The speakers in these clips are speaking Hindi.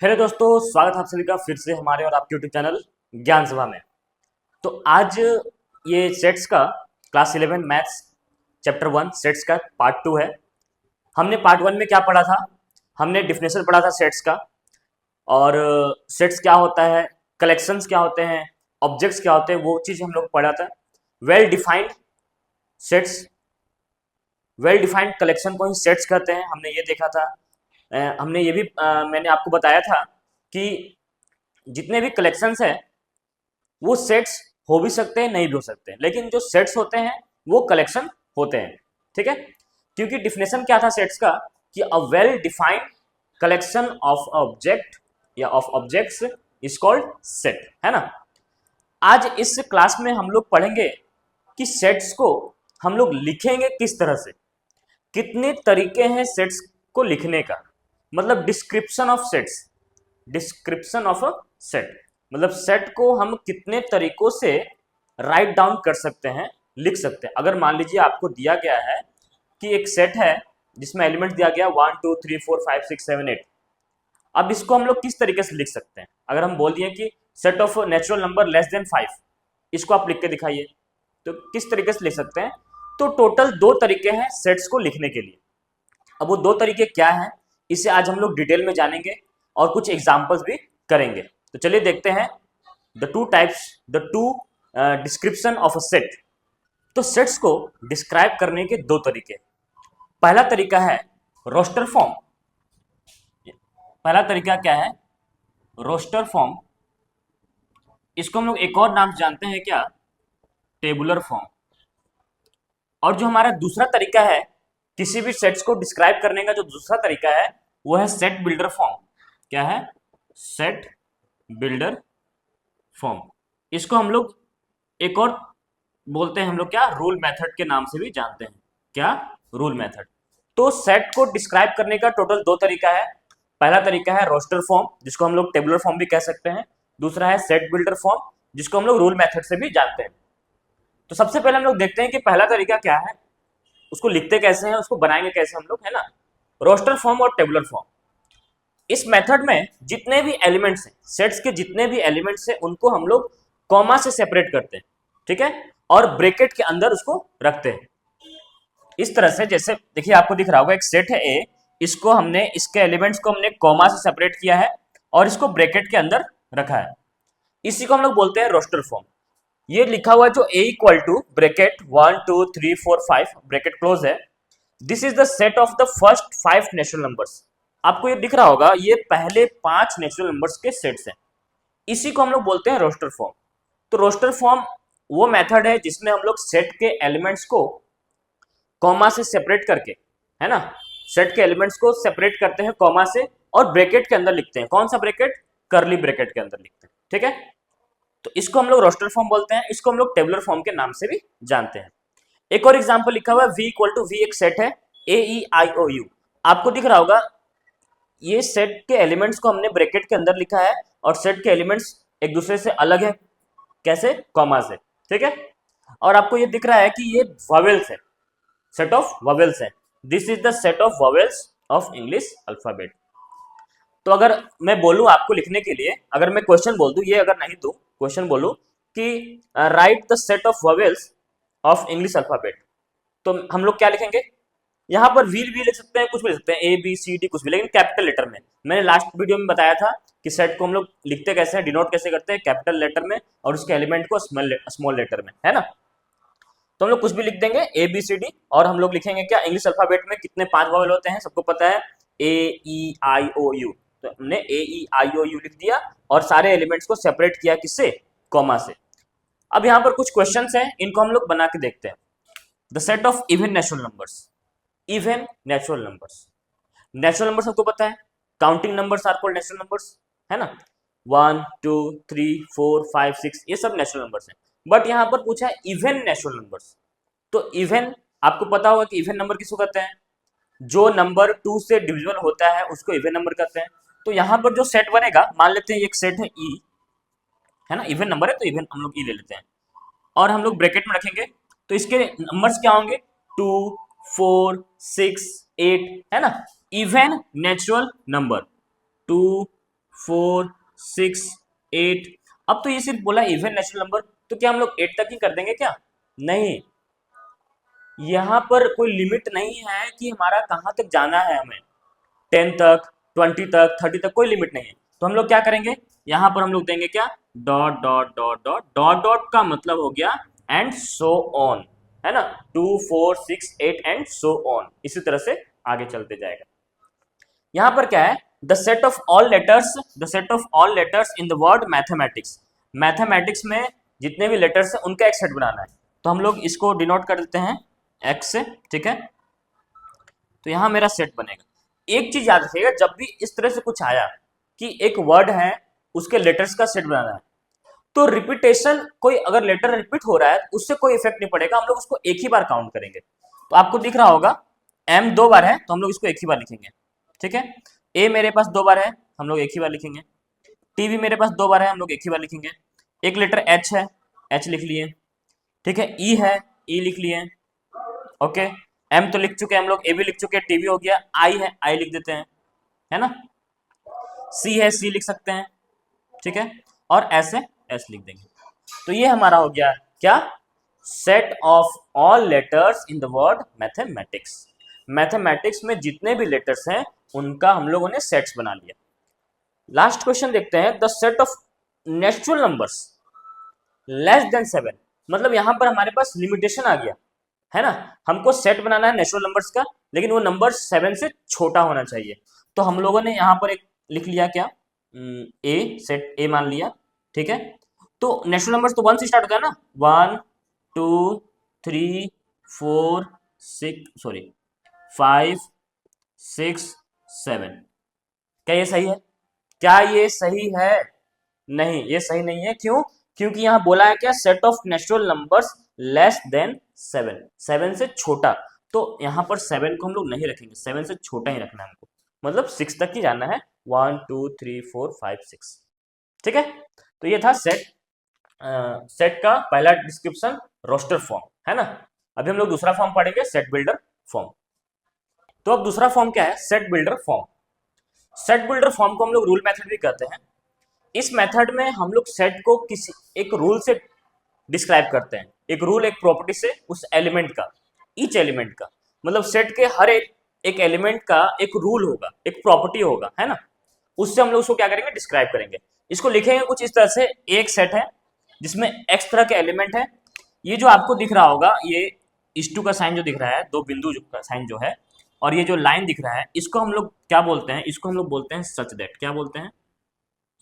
हेलो दोस्तों, स्वागत है आप सभी का फिर से हमारे और आपके यूट्यूब चैनल ज्ञान सभा में। तो आज ये सेट्स का क्लास 11 मैथ्स चैप्टर 1 सेट्स का पार्ट 2 है। हमने पार्ट 1 में क्या पढ़ा था? हमने डिफिनेशन पढ़ा था सेट्स का, और सेट्स क्या होता है, कलेक्शंस क्या होते हैं, ऑब्जेक्ट्स क्या होते हैं, वो चीज़ हम लोग पढ़ा था। Well defined sets, well defined collection को ही सेट्स कहते हैं, हमने ये देखा था। हमने ये भी मैंने आपको बताया था कि जितने भी कलेक्शंस हैं वो सेट्स हो भी सकते हैं, नहीं भी हो सकते हैं, लेकिन जो सेट्स होते हैं वो कलेक्शन होते हैं। ठीक है, क्योंकि डिफिनेशन क्या था सेट्स का कि a well defined collection of object या of objects is called set, है ना। आज इस क्लास में हम लोग पढ़ेंगे कि सेट्स को हम लोग लिखेंगे किस तरह से, कितने तरीके हैं सेट्स को लिखने का, मतलब description of sets, description of a set, मतलब सेट को हम कितने तरीकों से राइट डाउन कर सकते हैं, लिख सकते हैं। अगर मान लीजिए आपको दिया गया है कि एक सेट है जिसमें एलिमेंट दिया गया 1 2 3 4 5 6 7 8, अब इसको हम लोग किस तरीके से लिख सकते हैं? अगर हम बोल दिए कि set of natural number less than 5, इसको आप लिख के दिखाइए, तो किस तरीके से लिख सकते हैं? तो टोटल 2 तरीके हैं सेट्स को लिखने के लिए। अब वो 2 तरीके क्या हैं, इसे आज हम लोग डिटेल में जानेंगे और कुछ एग्जाम्पल्स भी करेंगे। तो चलिए देखते हैं the two types, the two description of a set. तो सेट्स को डिस्क्राइब करने के 2 तरीके। पहला तरीका है रोस्टर फॉर्म। पहला तरीका क्या है? Roster form. इसको हम लोग एक और नाम जानते हैं क्या? Tabular form. और जो हमारा दूसरा तरीका है किसी भी सेट्स को डिस्क्राइब करने का, जो दूसरा तरीका है वो है सेट बिल्डर फॉर्म। क्या है? Set builder form. इसको हम लोग एक और बोलते हैं, हम लोग क्या, रूल मेथड के नाम से भी जानते हैं। क्या? Rule method. तो सेट को डिस्क्राइब करने का टोटल 2 तरीका है। पहला तरीका है रोस्टर फॉर्म, जिसको हम लोग टेबुलर फॉर्म भी कह सकते हैं। दूसरा है सेट बिल्डर फॉर्म, जिसको हम लोग रूल मेथड से भी जानते हैं। तो सबसे पहले हम लोग देखते हैं कि पहला तरीका क्या है, उसको लिखते कैसे हैं, उसको बनाएंगे कैसे हम लोग, है ना। रोस्टर फॉर्म और टेबुलर फॉर्म। इस मेथड में जितने भी एलिमेंट्स हैं, सेट्स के जितने भी एलिमेंट्स हैं, उनको हम लोग कॉमा से सेपरेट करते हैं, ठीक है, और ब्रैकेट के अंदर उसको रखते हैं। इस तरह से, जैसे देखिए आपको दिख रहा होगा एक सेट है ए, इसको हमने, इसके एलिमेंट्स को हमने कॉमा से सेपरेट किया है और इसको ब्रैकेट के अंदर रखा है। इसी को हम लोग बोलते हैं रोस्टर फॉर्म। ये लिखा हुआ है जो A equal to bracket 1 2 3 4 5 bracket close है, this is the set of the first 5 natural numbers. आपको ये दिख रहा होगा, ये पहले 5 नेचुरल नंबर्स के सेट्स हैं। इसी को हम लोग बोलते हैं रोस्टर फॉर्म। तो रोस्टर फॉर्म वो मेथड है जिसमें हम लोग सेट के एलिमेंट्स को कॉमा से सेपरेट करके, है ना, सेट के एलिमेंट्स को सेपरेट करते हैं कॉमा से और ब्रैकेट के अंदर लिखते हैं। कौन सा ब्रैकेट? करली ब्रैकेट के अंदर लिखते हैं, ठीक है। तो इसको हम लोग रोस्टर फॉर्म बोलते हैं, इसको हम लोग टेबुलर फॉर्म के नाम से भी जानते हैं। एक और एग्जांपल लिखा हुआ है v इक्वल टू वी, एक सेट है ए ई आई ओ यू। आपको दिख रहा होगा ये सेट के एलिमेंट्स को हमने ब्रैकेट के अंदर लिखा है और सेट के एलिमेंट्स एक दूसरे से अलग है, कैसे? कॉमा से, ठीक है। और आपको ये दिख रहा है कि ये वॉवेल्स है, सेट ऑफ वॉवेल्स है। This is the set of vowels of English alphabet. तो अगर मैं बोलूं आपको लिखने के लिए, अगर मैं क्वेश्चन बोल दूं, ये अगर नहीं दूं, क्वेश्चन बोलूं कि right the set of vowels of English alphabet, तो हम लोग क्या लिखेंगे? यहाँ पर व्हील भी लिख सकते हैं, कुछ भी लिख सकते हैं, ए बी सी डी कुछ भी, लेकिन कैपिटल लेटर में। मैंने लास्ट वीडियो में बताया था कि सेट को हम लोग लिखते कैसे हैं, डिनोट कैसे करते हैं, कैपिटल लेटर में, और उसके एलिमेंट को स्मॉल लेटर में, है ना। तो हम लोग कुछ भी लिख देंगे, ए बी सी डी, और हम लोग लिखेंगे क्या? इंग्लिश अल्फाबेट में कितने 5 वॉवेल होते हैं, सबको पता है, ए ई आई ओ यू। तो हमने ए ई आई ओ यू लिख दिया और सारे एलिमेंट्स को सेपरेट किया, किससे? कॉमा से। अब यहाँ पर कुछ क्वेश्चंस हैं, इनको हम लोग बना के देखते हैं। The set of even natural numbers. Even natural numbers, natural number सबको पता है, counting numbers are called natural numbers, है ना। 1 2 3 4 5 6 ये सब नेचुरल नंबर्स हैं। बट यहाँ पर पूछा है इवन नेचुरल नंबर्स। तो इवन, आपको पता होगा कि इवन नंबर किसको कहते हैं? जो नंबर 2 से डिविजिबल होता है उसको इवन नंबर कहते हैं। तो यहाँ पर जो सेट बनेगा, मान लेते हैं एक सेट है ई, है ना, इवन नंबर है तो इवन हम लोग ई ले लेते हैं, और हम लोग ब्रैकेट में रखेंगे। तो इसके नंबर्स क्या होंगे? 2 4 6 8, है ना, इवन नेचुरल नंबर 2 4 6 8। अब तो ये सिर्फ बोला इवन नेचुरल नंबर, तो क्या हम लोग 8 तक ही कर देंगे क्या? नहीं, यहाँ पर कोई लिमिट नहीं है कि हमारा कहाँ तक जाना है हमें, 10 तक, 20 तक, 30 तक, कोई लिमिट नहीं है। तो हम लोग क्या करेंगे, यहाँ पर हम लोग देंगे क्या, dot dot dot dot dot dot का मतलब हो गया एंड सो ऑन, है ना, 2 4 6 8 एंड सो ऑन, इसी तरह से आगे चलते जाएगा। यहाँ पर क्या है, the set of all letters, the set of all letters in the word mathematics, mathematics में जितने भी लेटर्स हैं उनका एक सेट बनाना है। तो हम लोग इसको डिनोट कर देते हैं एक्स से, ठीक है। तो यहाँ मेरा सेट बनेगा। एक चीज याद रखिएगा, जब भी इस तरह से कुछ आया कि एक वर्ड है उसके लेटर्स का सेट बनाना है, तो रिपीटेशन, कोई अगर लेटर रिपीट हो रहा है उससे कोई इफेक्ट नहीं पड़ेगा, हम लोग उसको एक ही बार काउंट करेंगे। तो आपको दिख रहा होगा एम 2 बार है तो हम लोग इसको एक ही बार लिखेंगे, ठीक है। ए मेरे पास 2 बार है, हम लोग एक ही बार लिखेंगे। टी भी मेरे पास 2 बार है, हम लोग एक ही बार लिखेंगे। एक लेटर एच है, एच लिख लिए, ठीक है। ई है, ई लिख लिए, ओके। एम तो लिख चुके हैं हम लोग, ए भी लिख चुके हैं, टी भी हो गया। आई है, आई लिख देते हैं, है ना। सी है, सी लिख सकते हैं, ठीक है। और ऐसे एस लिख देंगे। तो ये हमारा हो गया क्या, set of all letters in the word mathematics. Mathematics में जितने भी लेटर्स हैं उनका हम लोगों ने सेट्स बना लिया। लास्ट क्वेश्चन देखते हैं, the set of natural numbers less than 7, मतलब यहां पर हमारे पास लिमिटेशन आ गया, है ना। हमको सेट बनाना है नेचुरल नंबर्स का, लेकिन वो नंबर 7 से छोटा होना चाहिए। तो हम लोगों ने यहाँ पर एक लिख लिया क्या, ए, सेट ए मान लिया, ठीक है। तो नेचुरल नंबर्स तो 1 से स्टार्ट होता है ना, 1 2 3 4 6 सॉरी 5 6 7। क्या ये सही है? क्या ये सही है? नहीं, ये सही नहीं है। क्यों? क्योंकि यहां बोला है क्या, set of natural numbers less than 7, 7 से छोटा। तो यहां पर 7 को हम लोग नहीं रखेंगे, 7 से छोटा ही रखना है हमको, मतलब 6 तक ही जाना है, 1 2 3 4 5 6, ठीक है। तो ये था सेट, सेट का पहला डिस्क्रिप्शन, रोस्टर फॉर्म, है ना। अभी हम लोग दूसरा फॉर्म पढ़ेंगे, सेट बिल्डर फॉर्म। तो अब दूसरा फॉर्म क्या है, set builder form. Set builder form को हम लोग रूल मेथड भी कहते हैं। इस मेथड में हम लोग सेट को किसी एक रूल से डिस्क्राइब करते हैं, एक रूल, एक प्रॉपर्टी से, उस एलिमेंट का, ईच एलिमेंट का, मतलब सेट के हर एक एलिमेंट का एक रूल होगा, एक प्रॉपर्टी होगा, है ना। उससे हम लोग उसको क्या करेंगे, डिस्क्राइब करेंगे। इसको लिखेंगे कुछ इस तरह से, एक सेट है जिसमें एक्स तरह के एलिमेंट है। ये जो आपको दिख रहा होगा, ये इस2 का साइन जो दिख रहा है, दो बिंदु का साइन जो है, और ये जो लाइन दिख रहा है, इसको हम लोग क्या बोलते हैं, इसको हम लोग बोलते हैं सच दैट। क्या बोलते हैं?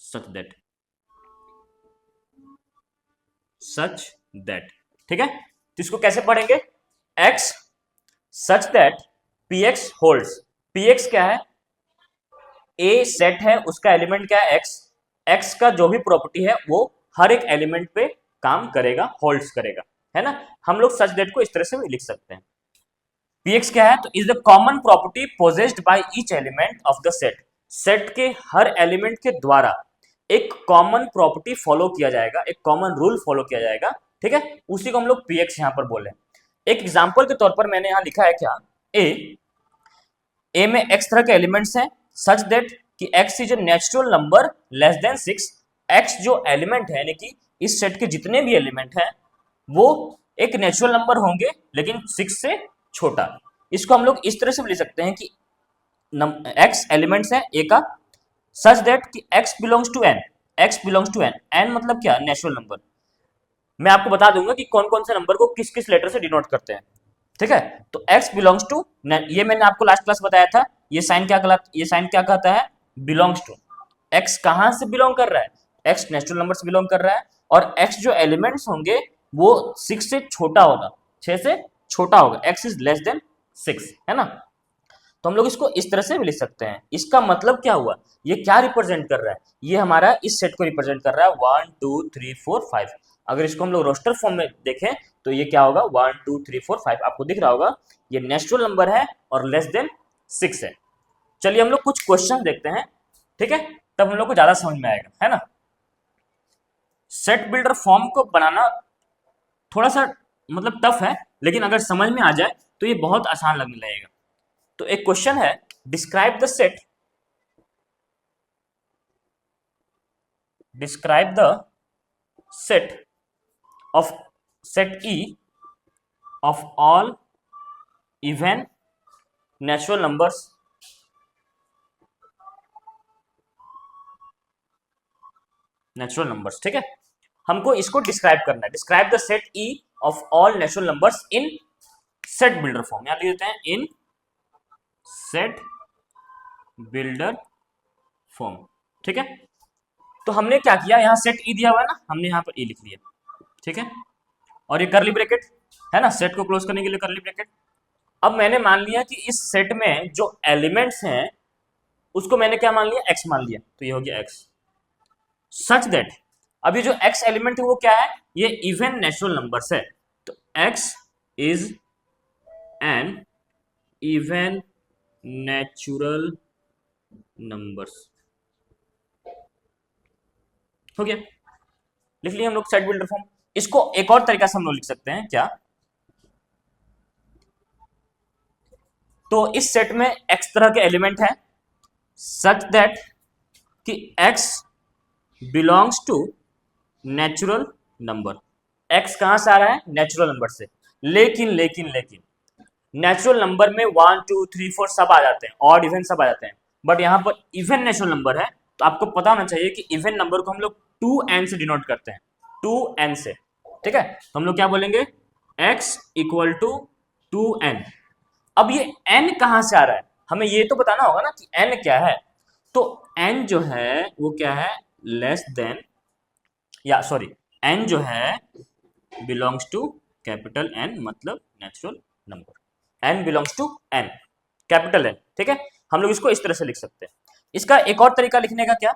सच दैट, सच दैट, ठीक है। तो इसको कैसे पढ़ेंगे, x such that P x holds. P x क्या है, ए सेट है, उसका एलिमेंट क्या है, एक्स। एक्स का जो भी प्रॉपर्टी है वो हर एक एलिमेंट पे काम करेगा, होल्ड्स करेगा, है ना। हम लोग सच दैट को इस तरह से भी लिख सकते हैं। px क्या है, तो is the common property possessed by each element of the set. Set के हर एलिमेंट के द्वारा एक कॉमन प्रॉपर्टी फॉलो किया जाएगा, एक कॉमन रूल फॉलो किया जाएगा, ठीक है। उसी को हम लोग px यहां पर बोले। एक एग्जांपल के तौर पर मैंने यहां लिखा है क्या, ए में x तरह के एलिमेंट्स हैं, सच दैट कि x is a natural number less than 6। x जो एलिमेंट है, यानी कि इस सेट के जितने भी एलिमेंट हैं वो एक नेचुरल नंबर होंगे लेकिन 6 से छोटा। इसको हम लोग इस तरह से भी लिख सकते हैं कि x एलिमेंट्स है a का, सच दैट कि x belongs to n, x belongs to n, n मतलब क्या, नेचुरल नंबर। मैं आपको बता दूंगा कि कौन कौन से नंबर को किस किस लेटर से डिनोट करते हैं, ठीक है। तो x बिलोंग्स टू, ये मैंने आपको लास्ट क्लास बताया था, ये साइन क्या कहलाता, ये साइन क्या कहता है, बिलोंग्स टू। x कहां से बिलोंग कर रहा है, x नेचुरल नंबर से बिलोंग कर रहा है, और x जो एलिमेंट्स होंगे वो 6 से छोटा होगा, 6 से छोटा होगा, x इज लेस देन 6, है ना। तो हम लोग इसको इस तरह से भी लिख सकते हैं। इसका मतलब क्या हुआ, ये क्या रिप्रेजेंट कर रहा है, ये हमारा इस सेट को रिप्रेजेंट कर रहा है, 1 2 3 4 5। अगर इसको हम लोग रोस्टर फॉर्म में देखें तो ये क्या होगा, 1 2 3 4 5, आपको दिख रहा होगा ये नेचुरल नंबर है और लेस देन 6 है। चलिए हम लोग कुछ क्वेश्चन देखते हैं, ठीक है, तब हम लोग को ज्यादा समझ में आएगा, है ना। सेट बिल्डर फॉर्म को बनाना थोड़ा सा मतलब टफ है, लेकिन अगर समझ में आ जाए तो ये बहुत आसान लगने लगेगा। तो एक क्वेश्चन है, describe the set describe the set of set E of all even natural numbers ठीक है। हमको इसको डिस्क्राइब करना है, describe the set E of all natural numbers in set builder form. यहां लिख देते हैं इन सेट बिल्डर फॉर्म, ठीक है। तो हमने क्या किया, यहां सेट ई दिया हुआ है ना, हमने यहां पर ई लिख लिया, ठीक है। और ये करली ब्रैकेट है ना, सेट को क्लोज करने के लिए करली ब्रैकेट। अब मैंने मान लिया कि इस सेट में जो एलिमेंट्स हैं उसको मैंने क्या मान लिया, एक्स मान लिया, तो ये हो गया एक्स। सच दैट, अब ये जो एक्स एलिमेंट है वो क्या है, ये इवन नेचुरल नंबर्स है, तो x is an even natural numbers, हो गया, लिख लिया हम लोग सेट बिल्डर फॉर्म। इसको एक और तरीका से हम लोग लिख सकते हैं, क्या, तो इस सेट में एक्स तरह के एलिमेंट है सच दैट कि x belongs to natural number. X कहां से आ रहा है, नेचुरल नंबर से, लेकिन लेकिन लेकिन नेचुरल नंबर में 1 2 3 4 सब आ जाते हैं, ऑड इवन सब आ जाते हैं, बट यहां पर इवन नेचुरल नंबर है, तो आपको पता होना चाहिए कि इवन नंबर को हम लोग 2n से डिनोट करते हैं, 2n से, ठीक है। तो हम लोग क्या बोलेंगे, x इक्वल टू 2n। अब ये n कहां से आ रहा है, हमें ये तो बताना होगा ना कि n क्या है, तो n जो है वो क्या है, लेस देन, या सॉरी, n जो है बिलोंग्स टू कैपिटल N, मतलब natural number, n belongs to n, capital N, ठीक है। हम लोग इसको इस तरह से लिख सकते हैं। इसका एक और तरीका लिखने का क्या,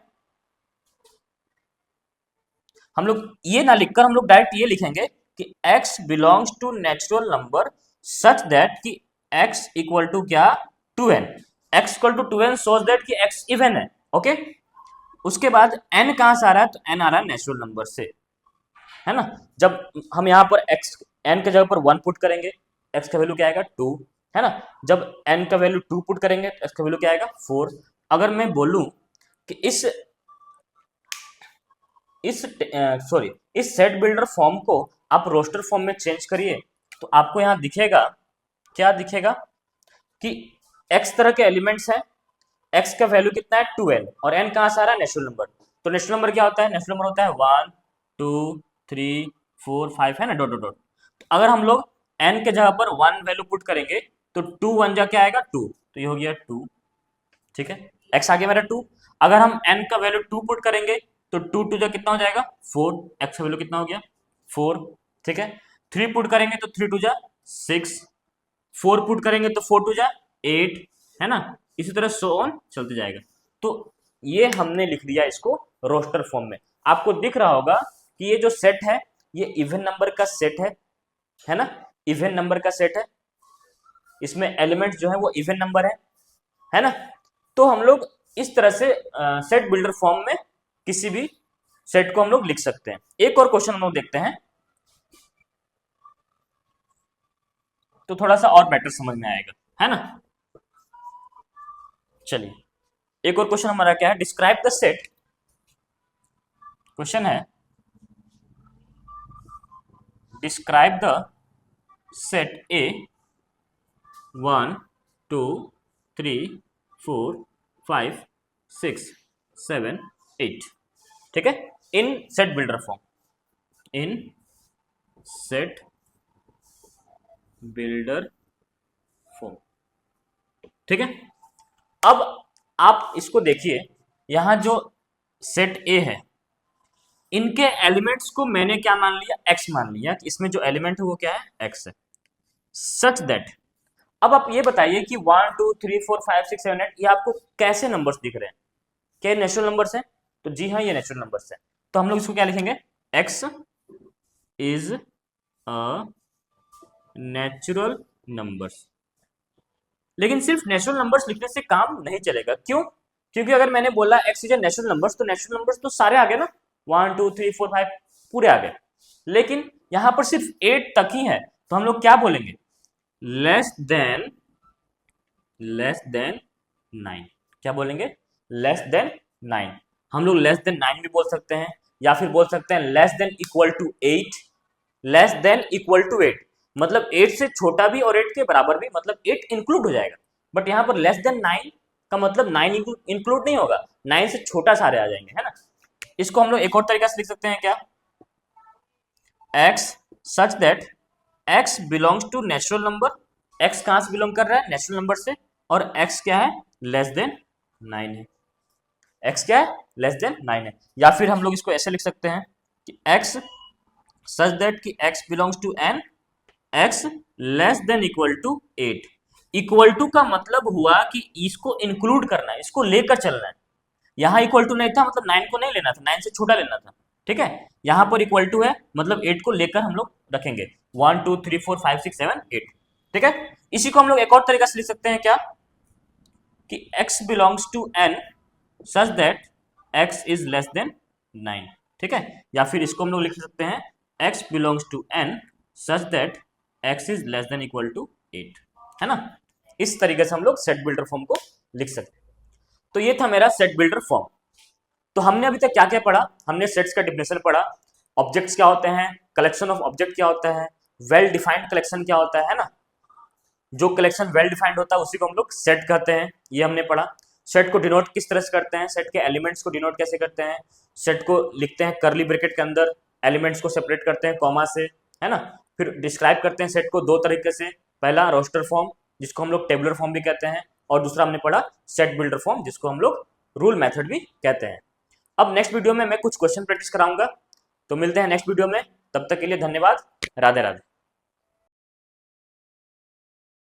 हम लोग ये ना लिखकर हम लोग डायरेक्ट ये लिखेंगे कि x belongs to natural number such that कि x इक्वल टू क्या, 2n, x equal to 2n सोच दैट कि x इवन है, ओके। उसके बाद n कहां से आ रहा है, तो n आ रहा है नेचुरल नंबर से, है ना। जब हम यहाँ पर x n के जगह पर 1 पुट करेंगे, x का वैल्यू क्या आएगा, 2, है ना। जब n का वैल्यू 2 पुट करेंगे तो x का वैल्यू क्या आएगा, 4। अगर मैं बोलूं कि इस सेट बिल्डर फॉर्म को आप रोस्टर फॉर्म में चेंज करिए, तो आपको यहां दिखेगा, क्या दिखेगा कि x तरह के एलिमेंट्स हैं, x का वैल्यू कितना है, 2n, और n कहां से आ रहा है, नेचुरल नंबर। तो नेचुरल नंबर क्या होता है, नेचुरल नंबर होता है 1 2 3 4 5, है ना, डॉट डॉट डॉट। तो अगर हम लोग n के जगह पर 1 वैल्यू पुट करेंगे तो 2 1 जा क्या आएगा, 2, तो ये हो गया 2, ठीक है। x आगे मेरा 2, अगर हम n का वैल्यू 2 पुट करेंगे तो 2 2 जा कितना हो जाएगा, 4, x का वैल्यू कितना हो गया, 4, ठीक है। 3 पुट करेंगे तो 3 2 जा 6, 4 पुट करेंगे तो 4 2 जा 8, है ना, इसी तरह सो ऑन चलते जाएगा। तो ये हमने लिख दिया इसको रोस्टर फॉर्म में। आपको दिख रहा होगा कि ये जो सेट है ये इवन नंबर का सेट है ना, इवन नंबर का सेट है, इसमें एलिमेंट जो है वो इवन नंबर है ना। तो हम लोग इस तरह से सेट बिल्डर फॉर्म में किसी भी सेट को हम लोग लिख सकते हैं। एक और क्वेश्चन हम लोग देखते हैं, तो थोड़ा सा और बेटर समझ में आएगा, है ना। चलिए, एक और क्वेश्चन हमारा क्या है, डिस्क्राइब द सेट, क्वेश्चन है डिस्क्राइब द सेट ए 1 2 3 4 5 6 7 8, ठीक है, इन सेट बिल्डर फॉर्म, इन सेट बिल्डर फॉर्म, ठीक है। अब आप इसको देखिए, यहां जो सेट ए है इनके एलिमेंट्स को मैंने क्या मान लिया, एक्स मान लिया, कि इसमें जो एलिमेंट है वो क्या है, एक्स है, सच दैट। अब आप ये बताइए कि 1 2 3 4 5 6 7 8 ये आपको कैसे नंबर्स दिख रहे हैं, क्या नेचुरल नंबर्स हैं, तो जी हाँ ये नेचुरल नंबर्स हैं। तो हम लोग इसको क्या लिखेंगे, x is a natural numbers. लेकिन सिर्फ नेचुरल नंबर्स लिखने से काम नहीं चलेगा, क्यों, क्योंकि अगर मैंने बोला x is a natural numbers, तो नेचुरल नंबर्स तो सारे आ गए ना, 1 2 3 4 5 पूरे आ गए, लेकिन यहां पर सिर्फ 8 तक ही है, तो हम लोग क्या बोलेंगे, लेस देन 9, क्या बोलेंगे, लेस देन 9। हम लोग लेस देन 9 भी बोल सकते हैं, या फिर बोल सकते हैं less than equal to 8, less than equal to 8 मतलब 8 से छोटा भी और 8 के बराबर भी, मतलब 8 इंक्लूड हो जाएगा। बट यहाँ पर लेस देन 9 का मतलब 9 इंक्लूड नहीं होगा, 9 से छोटा सारे आ जाएंगे, है ना। इसको हम लोग एक और तरीका से लिख सकते हैं क्या, x such that x belongs to natural number, x कहां से बिलोंग कर रहा है, नेचुरल नंबर से, और x क्या है, लेस देन 9 है, x क्या है, लेस देन 9 है। या फिर हम लोग इसको ऐसे लिख सकते हैं कि x सच दैट कि x belongs to n, x less than equal to 8। Equal to का मतलब हुआ कि इसको इंक्लूड करना है, इसको लेकर चलना है। यहाँ इक्वल टू नहीं था मतलब 9 को नहीं लेना था, 9 से छोटा लेना था, ठीक है। यहाँ पर इक्वल टू है मतलब 8 को लेकर हम लोग रखेंगे, 1 2 3 4 5 6 7 8, ठीक है। इसी को हम लोग एक और तरीका से लिख सकते हैं क्या, कि x belongs to n such that x is less than 9, ठीक है। या फिर इसको हम लोग लिख सकते हैं x belongs to n such that x is less than equal to 8, है ना। इस तरीके से हम लोग सेट बिल्डर फॉर्म को लिख सकते हैं। तो ये था मेरा सेट बिल्डर फॉर्म। तो हमने अभी तक क्या क्या पढ़ा, हमने सेट्स का डिफिनेशन पढ़ा, ऑब्जेक्ट्स क्या होते हैं, कलेक्शन ऑफ ऑब्जेक्ट क्या होता है, वेल डिफाइंड कलेक्शन क्या होता है ना। जो कलेक्शन वेल डिफाइंड होता है उसी को हम लोग सेट कहते हैं, ये हमने पढ़ा। सेट को डिनोट किस तरह से करते हैं, सेट के एलिमेंट्स को डिनोट कैसे करते हैं, सेट को लिखते हैं करली ब्रैकेट के अंदर, एलिमेंट्स को सेपरेट करते हैं कॉमा से, है ना। फिर डिस्क्राइब करते हैं सेट को दो तरीके से, पहला रोस्टर फॉर्म जिसको हम लोग टेबुलर फॉर्म भी कहते हैं, और दूसरा हमने पढ़ा सेट बिल्डर फॉर्म जिसको हम लोग रूल मेथड भी कहते हैं। अब नेक्स्ट वीडियो में मैं कुछ क्वेश्चन प्रैक्टिस कराऊंगा, तो मिलते हैं नेक्स्ट वीडियो में, तब तक के लिए धन्यवाद, राधे राधे।